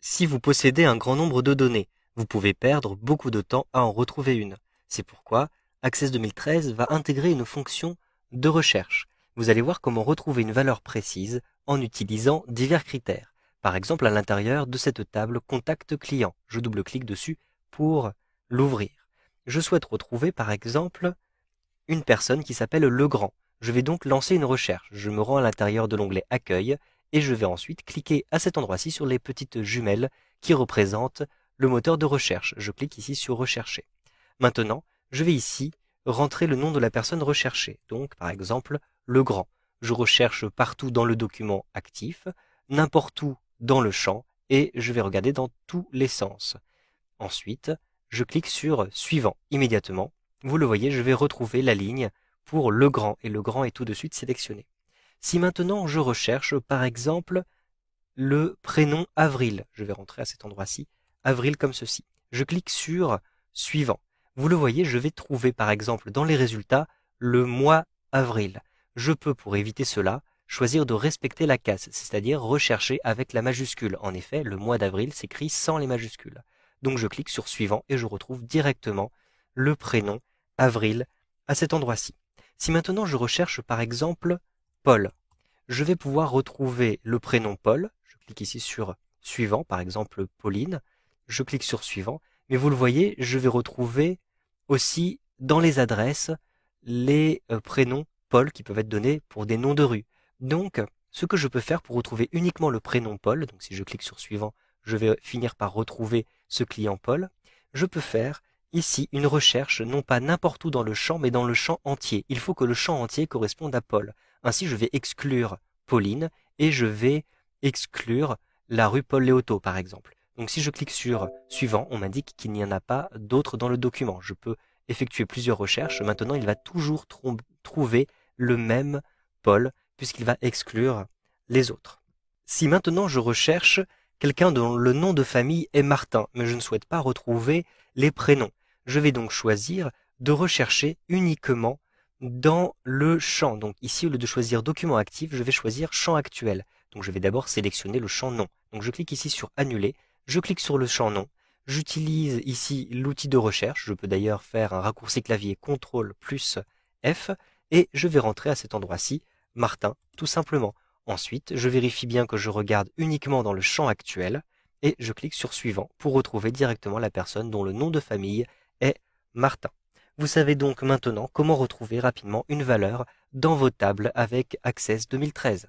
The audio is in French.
Si vous possédez un grand nombre de données, vous pouvez perdre beaucoup de temps à en retrouver une. C'est pourquoi Access 2013 va intégrer une fonction de recherche. Vous allez voir comment retrouver une valeur précise en utilisant divers critères. Par exemple, à l'intérieur de cette table Contact client, je double-clique dessus pour l'ouvrir. Je souhaite retrouver par exemple une personne qui s'appelle Legrand. Je vais donc lancer une recherche. Je me rends à l'intérieur de l'onglet Accueil et je vais ensuite cliquer à cet endroit-ci sur les petites jumelles qui représentent le moteur de recherche. Je clique ici sur Rechercher. Maintenant, je vais ici rentrer le nom de la personne recherchée. Donc, par exemple, Legrand. Je recherche partout dans le document actif, n'importe où dans le champ et je vais regarder dans tous les sens. Ensuite, je clique sur Suivant. Immédiatement, vous le voyez, je vais retrouver la ligne pour Legrand et Legrand est tout de suite sélectionné. Si maintenant je recherche par exemple le prénom Avril, je vais rentrer à cet endroit-ci, Avril comme ceci. Je clique sur Suivant. Vous le voyez, je vais trouver par exemple dans les résultats le mois avril. Je peux, pour éviter cela, choisir de respecter la case, c'est-à-dire rechercher avec la majuscule. En effet, le mois d'avril s'écrit sans les majuscules. Donc je clique sur Suivant et je retrouve directement le prénom Avril à cet endroit-ci. Si maintenant je recherche par exemple Paul, je vais pouvoir retrouver le prénom Paul. Je clique ici sur Suivant, par exemple Pauline. Je clique sur Suivant. Mais vous le voyez, je vais retrouver aussi dans les adresses les prénoms Paul qui peuvent être donnés pour des noms de rue. Donc, ce que je peux faire pour retrouver uniquement le prénom Paul, donc si je clique sur Suivant, je vais finir par retrouver ce client Paul, je peux faire ici une recherche non pas n'importe où dans le champ, mais dans le champ entier. Il faut que le champ entier corresponde à Paul. Ainsi, je vais exclure Pauline et je vais exclure la rue Paul-Léoto, par exemple. Donc si je clique sur Suivant, on m'indique qu'il n'y en a pas d'autres dans le document. Je peux effectuer plusieurs recherches. Maintenant, il va toujours trouver le même Paul, puisqu'il va exclure les autres. Si maintenant je recherche quelqu'un dont le nom de famille est Martin, mais je ne souhaite pas retrouver les prénoms, je vais donc choisir de rechercher uniquement dans le champ. Donc ici, au lieu de choisir document actif, je vais choisir champ actuel. Donc je vais d'abord sélectionner le champ nom. Donc je clique ici sur Annuler, je clique sur le champ nom, j'utilise ici l'outil de recherche, je peux d'ailleurs faire un raccourci clavier CTRL plus F, et je vais rentrer à cet endroit-ci Martin, tout simplement. Ensuite, je vérifie bien que je regarde uniquement dans le champ actuel, et je clique sur Suivant pour retrouver directement la personne dont le nom de famille est Martin. Vous savez donc maintenant comment retrouver rapidement une valeur dans vos tables avec Access 2013.